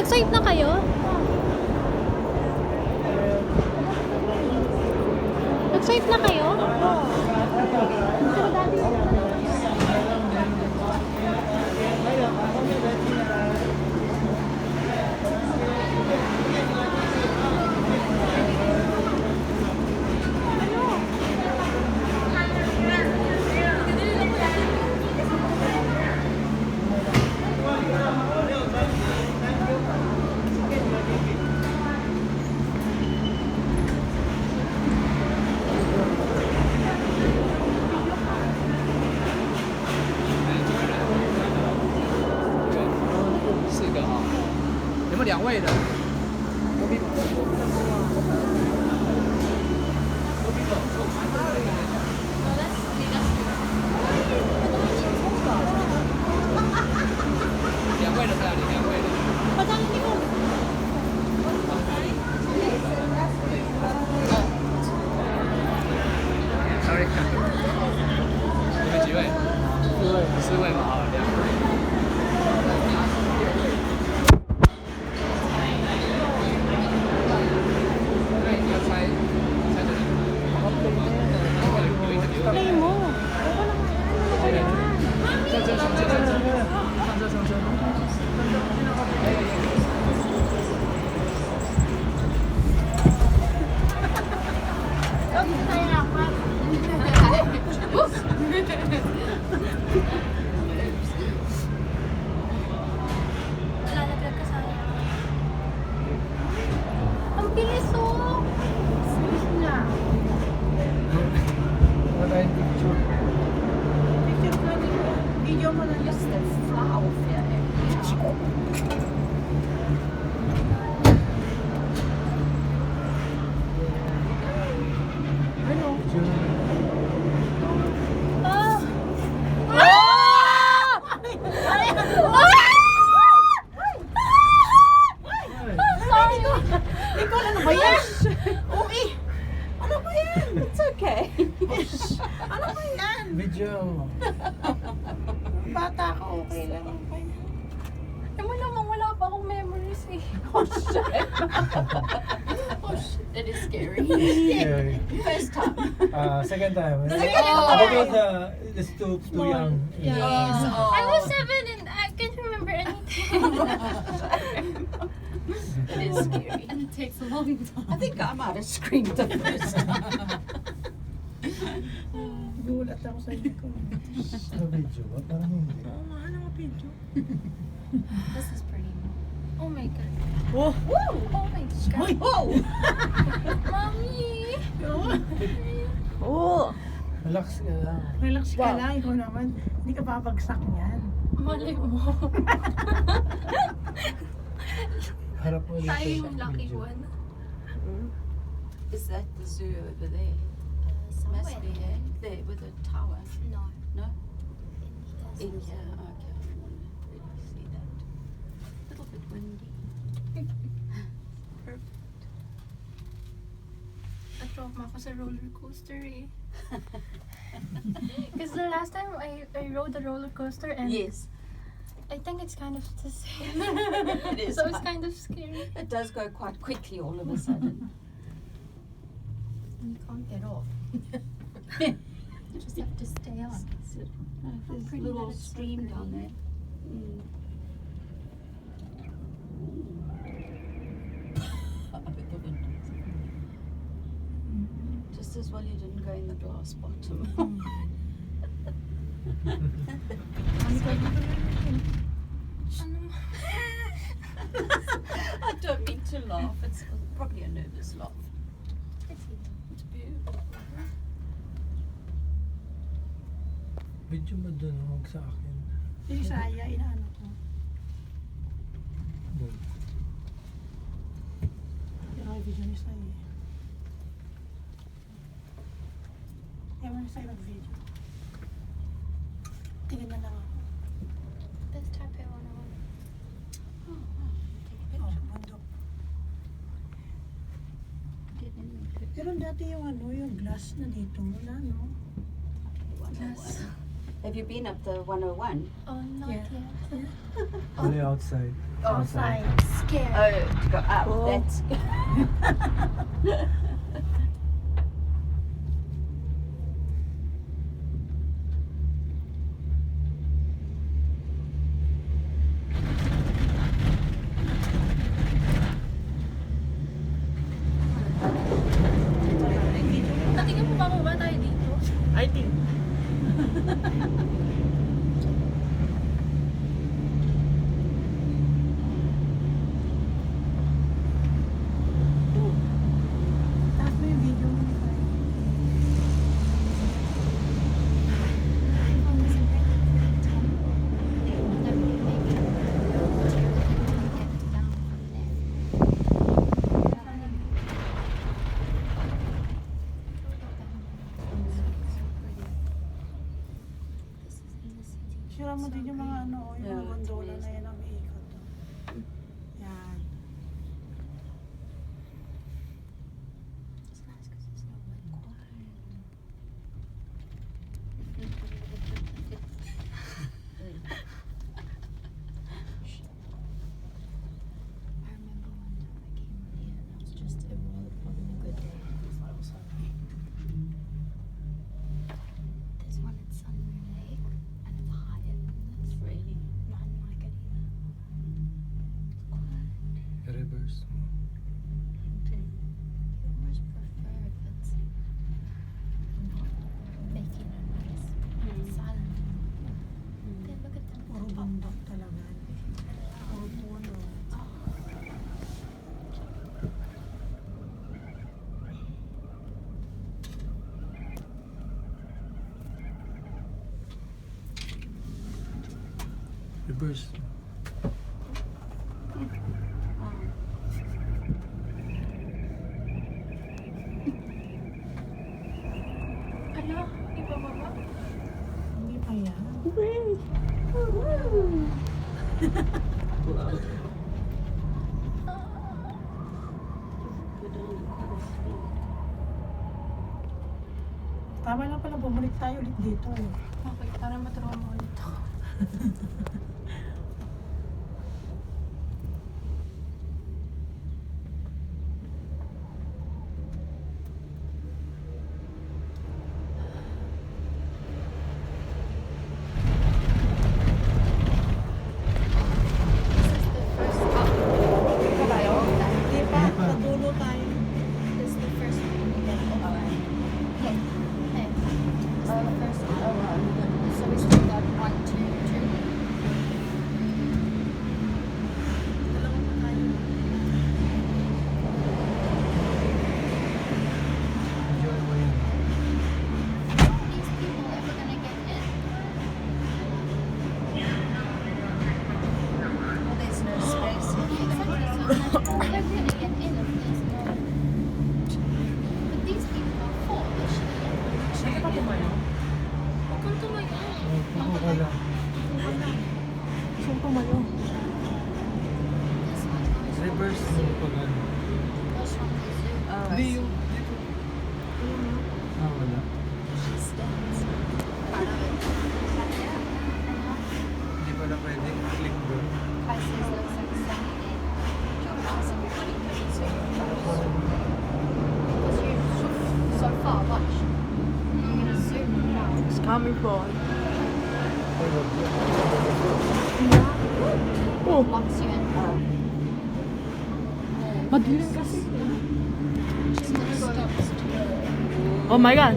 Nag-swipe na kayo? Nag-swipe na kayo?2位的。2位的在哪里？2位的。Sorry。你们几位？4位嘛，好，2位。Play mo. Lalaglag ka sa ang bilis oh! Bilis na. Wala tayong picture. Picture ko din. Video mo na just the flower fair. Ano? Ah! Sorry! Ikaw, ano ba yan? Uy! Ano ba yan? It's okay. Ano ba yan? Video. Bata ka, okay lang. Mo naman, wala pa akong memories eh. Oh, shit. Oh, shit. That is scary. Scary. First time. Second time. Second time. Because it's too young. Yeah. Yes. Oh. I was 7 and I can't remember anything. It is scary. And it takes a long time. I think I might have screamed the first time. Gulat ako sa inyo ko. Sa video ba? Parang hindi. Oo nga, ano nga video? This is pretty. Oh my god. Oh! Woo! Oh my god. Whoa! Mommy! Oh! Relax ka lang. Relax ka lang, ikaw naman. Hindi ka babagsak niyan. Malay mo. Harap mo ulit Tayo sa yung lucky video. one. Is that the zoo over there? Must be, eh? There with the tower. No. No? In here. Okay, I don't want to really see that. A little bit windy. Perfect. Na-trauma ako sa roller coaster eh. Because the last time I rode a roller coaster and Yes, I think it's kind of the same. it is. So it's kind of scary. It does go quite quickly all of a sudden. And you can't get off. You just have to stay on. There's a pretty little that it's so stream pretty. down there. Mm. Over the windows. Just as well you didn't go in the glass bottom. Ano? I don't mean to laugh. It's probably a nervous laugh. It's beautiful. Video mo dun, huwag sa akin. Yung saya, inaano ko. Dun. Yung ay video ni saya. Ewan na sa'yo mag-video. Tingin na lang ako. This type I wanna want. Oh, wow. Take a Oh, picture. bundok. Get in the picture. Pero dati yung ano, yung glass na dito, wala no? Okay, one more Glass. one. Have you been up the 101? Oh, not Yeah. yet. Only outside. Outside. Scared. Oh, to go up. Oh. That's Natingin mo ba ba tayo dito? I think. Tapos mo yung video mo. Sure mo din yung mga ano, yung Yeah, mga gondola it's na yan ang iikot. Yan. I remember one time I came on here and I was just everyone having a good day. There's one at Sunray Lake and it's higher than this. really. I didn't like it either. It's quiet. Reverse. You almost prefer if it's not making a noise. Silent. Then look at them. Puro bundok talaga. Puro puno. Reverse. Ano? Iba ba ba? Hindi pa yan. Tama lang pala, bumalik tayo ulit dito. Okay, para maturuan mo ulit ako. This is the first stop. Hindi pa, sa dulo tayo. This is the first one we get. Hey, hey. This is the first one. So we still got 1, 2, 2. Dalawa pa tayo. Enjoy mo yan. These people ever gonna get in? Well, there's no space. Exactly. So they're gonna get in if there's no. But these people are full. They should get in. Sige pa tumayo. Huwag kang tumayo. Ako ka lang. Gusto ko tumayo. This one goes Reverse mo pag ano. goes from the zoo. Hindi yung dito. Ah, wala. She stands. Part of it. Hindi pala pwede. Click doon. Pisces looks like Sunday. Joe Ross and everybody does so because you're so far, watch. You're gonna zoom now. It's coming from. Locks you in. Madilim kasi. She's gonna go. Oh my God.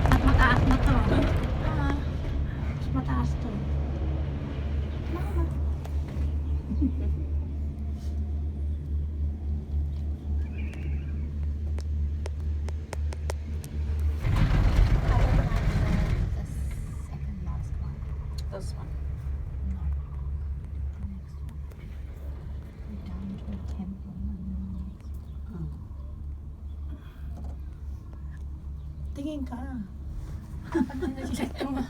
At mataas na to. Mas mataas to. The second last one. This one. No. The next one. We're down to a temple and then the next. Tingin ka. Nag-check ko nga.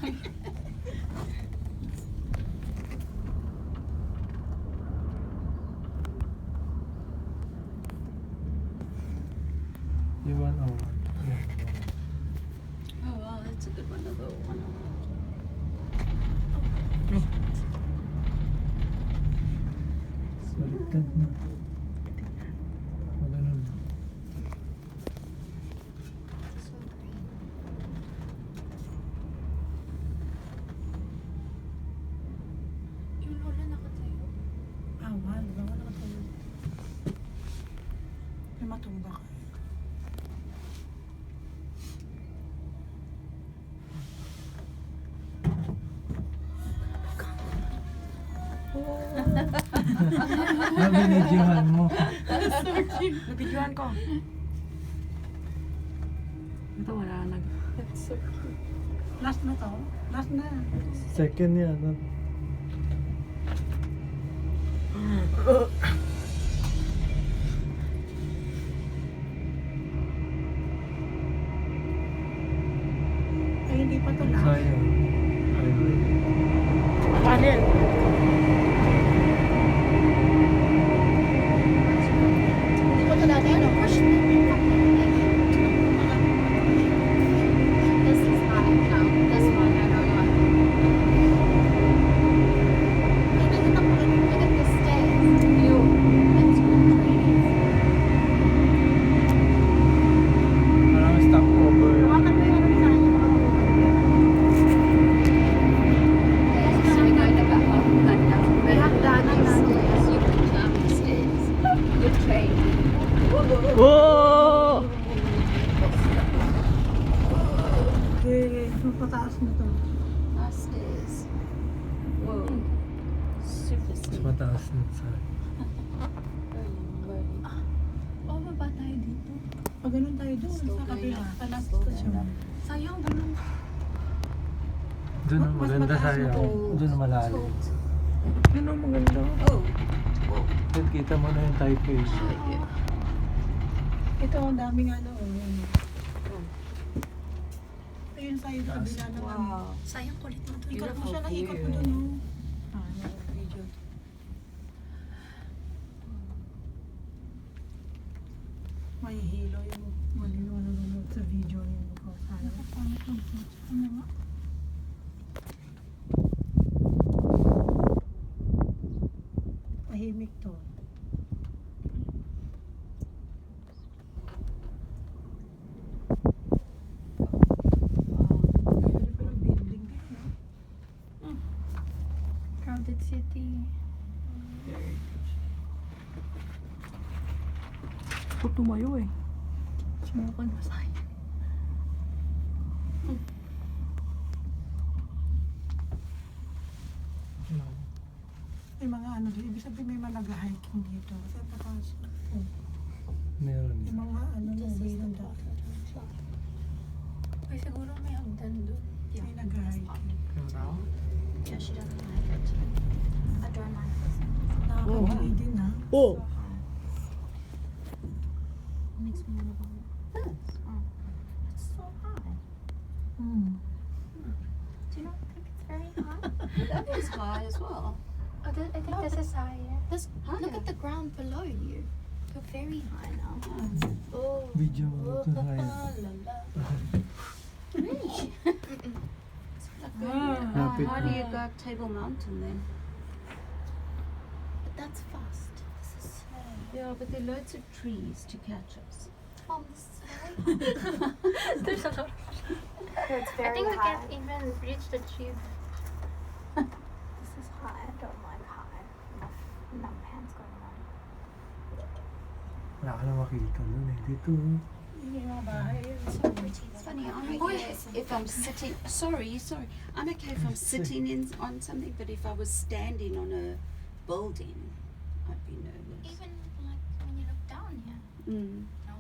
You want oh. Yeah. baliktad na. Ganun. So green. Yung lola nakatayo. Awal, bawal na tayo. May matumba ka. Nabinidyohan mo. Nabidyohan ko. Ito wala nag... That's so cute. Last na to? Last na. Second yan. No? Ay, hindi pa to last. Sayang. Ayun. Panel. Hindi ko talaga ano, push me. This is hot. No, this one, I don't know. Look at the stairs. View. It's great. Parang stopover. Hawakan mo yung ano sa akin. So we going to go up and down. May hagdanan na. Stairs. You can jump the stairs. Good training. Whoa! Okay, mapataas na to. Our stairs. Whoa. Super Mas steep. mataas na sa... Oh, baba tayo dito. Pag ganun tayo doon, Slow sa kabila, going up. sa last Slow station. going up. Sayang, ganun. Doon ang Mas maganda mataas na sayang. to. Doon ang malalim. Yun ang maganda. Oh. Doon kita mo na yung Taipei. Ito, ang daming ano. Ayun sa'yo, sa kabila naman. Sayang kulit mo to. Ikot mo siya na ikot mo doon. Oh. Ah, no, video. May hilo yung nanonood sa video yung ko. Sana. Ano ba? Tahimik to. Pwede pa ng building din, no? Crowded city. Huwag tumayo eh. Sumukon mo sa akin. May mga ano doon. Ibig sabihin may mga nag-hiking dito. Sa taas. Meron. Yung mga ano na, mayroon dati. Ay, siguro may hagdan doon. May nag-hiking. Yeah, she doesn't like it. I don't like this. Nakakabili din ha. Oh. Makes me want to go. This? Oh. It's so high. Hmm. Do you not think it's very high? That is high as well. I think this is higher. This, look at the ground below you. You're very high now. Oh. Video mo ito sayang. Really? Lapit How do na. you go up Table Mountain then? But that's fast. This is slow. Yeah, but there are loads of trees to catch us. This is slow. There's a lot. It's I think we can't even reach the tube. This is high. I don't like high. Enough pants going on. Wala ka na makita doon eh. Dito. Yung mga bahay yun. So pretty. It's funny, I'm okay if I'm sitting. Sorry. I'm okay if I'm sitting on something, but if I was standing on a building, I'd be nervous. Even like when you look down here. Mm. No.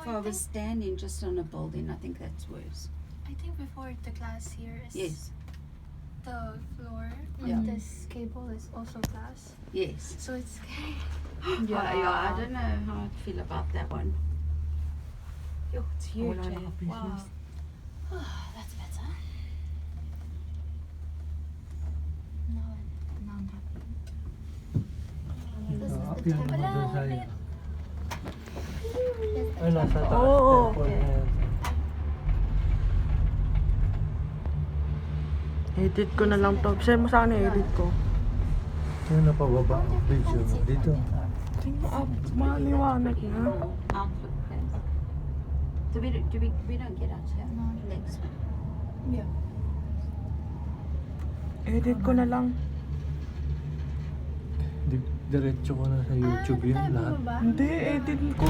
If I was standing just on a building, I think that's worse. I think before the glass here is Yes, the floor. Yeah. This cable is also glass. yes. So it's scary. Yeah, I don't know how I'd feel about that one. Yo, it's huge. Wala Eh? nakapisnes. Wow. That's better. No, no, I'm happy. This is the Akyat mo temple. doon sayang. Here's the Ay, nasa taas. Oo. Temple na yan. Edit ko na lang to. Send mo sa akin edit ko. Yung napababa ang video. Dito. Tingnan up. Maliwanag na. Outlook place. So we don't get out here. Next one. Yeah. Edit ko na lang. Diretso ko na sa YouTube yun lahat. Hindi, edit ko.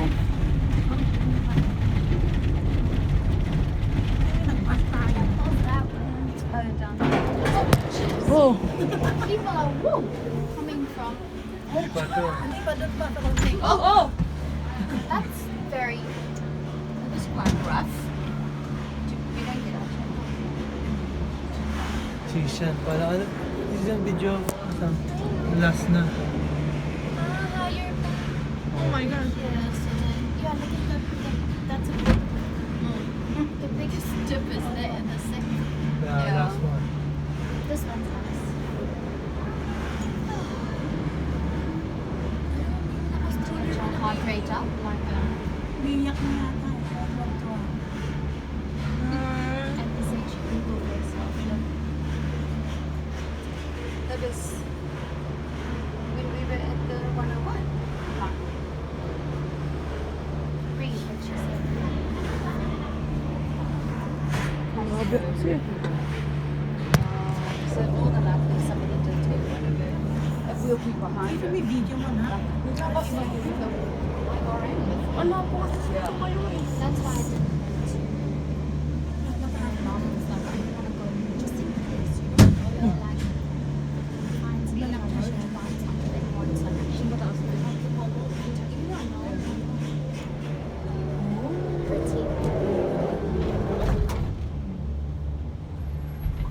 Nagpas tayo. Oh, that one. Oh, down. Oh! People are woo, coming from. Hindi pa to. Hindi pa doon pa sa konting. Oh! That's very. That was quite rough. We don't get out here. Sishan. Pala ano? Sishan video. Last na. Higher back. Oh my God. Yes, and then yeah, look at that's a big. The biggest dip is there in the second. Yeah, last one. This one's nice. Your heart rate up like Biyak na yata. Tuwa-tuwa. at this age you can Google yourself. That was when we were at the 101. Read what she said. Grabe kasi. So more than likely somebody did take one of her. A few people behind Ito her. may video mo na. Wala po kasi dito kayo eh. That's why I didn't.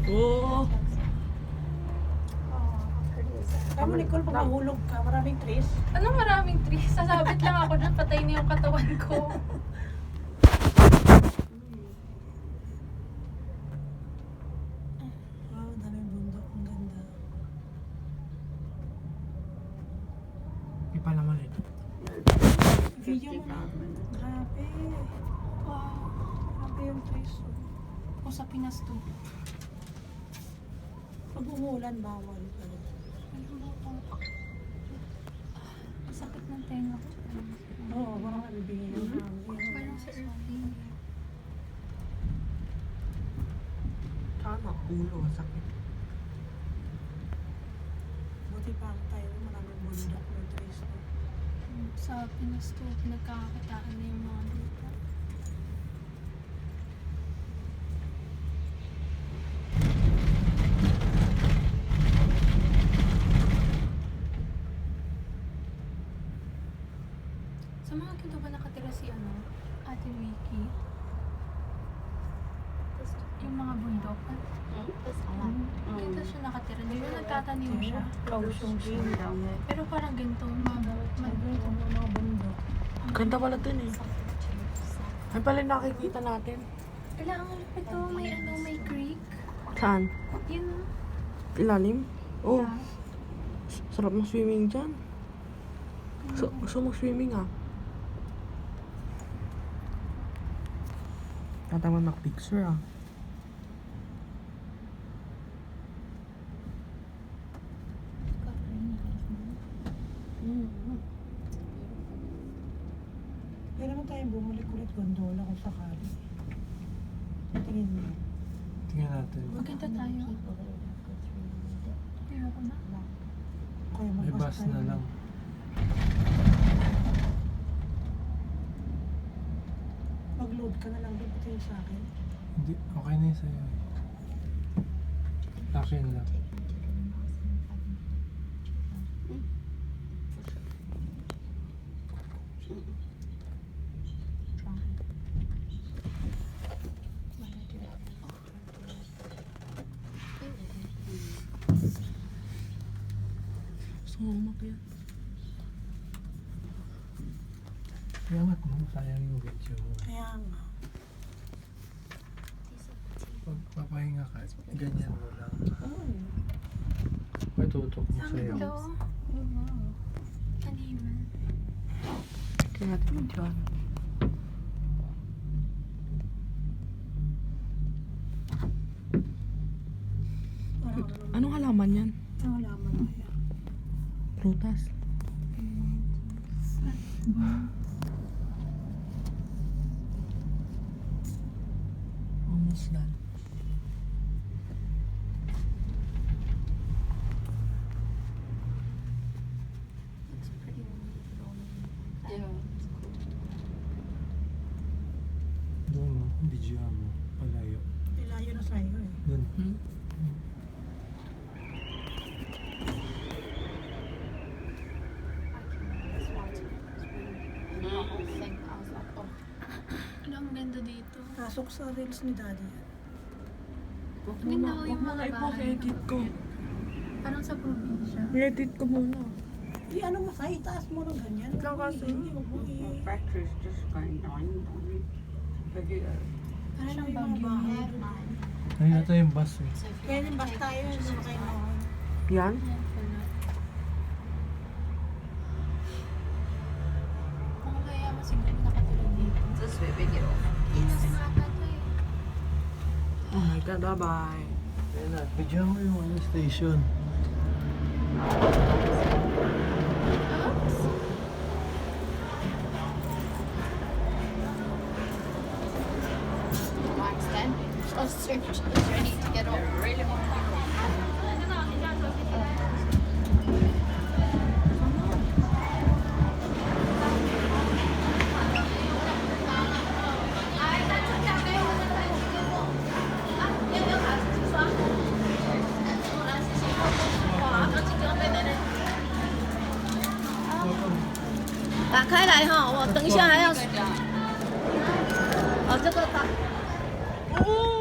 Oo. Kaya mo, Nicole, pag mahulog ka, maraming trees. Anong maraming trees? Sasabit lang ako dyan, patay na yung katawan ko. Wow, daming bundok. Ang ganda. Ipa naman ito. Video mo na. Grabe. Wow. Grabe yung trees. O sa Pinas to. Pag umuulan, bawal. Sakit ng tenga ko. Oo, parang nabibigay yung hangin. Parang sa Irving. Tama, ulo. Sakit. Buti pa ang tayo, maraming bundok ng trees. Sa Pinas to, pinagkakakitaan na yung mga lupa. Sa mga ganito ba nakatira si Ate Vicky? Yung mga bundok. Dito siya nakatira. Di ba nagtatanim siya? Kausong green. Down there. Pero parang ganito, Mga bundok. Ganda pala dun eh. Ay pala nakikita natin. Kailangan ito, may creek. Saan? Yun. Ilalim? Oh. Sarap mag-swimming dyan. Gusto mag-swimming ah. Tataman mag-picture ah. Kaya naman tayong bumalik ulit gondola kung sakali. Tingin mo. Tingnan natin. Magkita tayo. Ayoko na. Kaya May magbas bus na lang. Mag-load ka na lang doon pati yung sa akin. Hindi, okay na yun sa'yo. Akin lang. Gusto mo umakyat? Kaya nga mo, sayang yung video mo. Kaya nga. Pag papahinga ka, ganyan mo lang. Oo. May tutok mo Saan sa'yo. ito? Taniman. Kaya natin videoan. Parang Anong halaman yan? ang halaman na yan. Prutas. Almost done. Looks pretty when you put it all in. Yeah, it's cool. Doon mo, video mo. Palayo. Ilayo na sa'yo eh. Doon. This one's really the whole thing. I was like, oh. Ano ang ganda dito? Pasok sa reels ni Daddy. Ang ganda ko yung mga bahay. edit ko. Parang sa probinsya. I-edit ko muna. Ano mo sa itaas mo ng ganyan? Ikaw kasi. Huwag mo i- Battery's just going on. Video. Parang Siya ang yung bagyo mga niya. bahay. Ayun ata yung bus eh. Kaya yung bus tayo, hindi mo kayo mahal. Yan? Yan pala. Kung kaya mo siguro nakatulog dito. This way we get off. Pinas nga ata to eh. Oh my God, bye-bye. Ayun na, video mo yung ano, station. Oops. I'm standing closer. She's ready to get off. Really want Oh,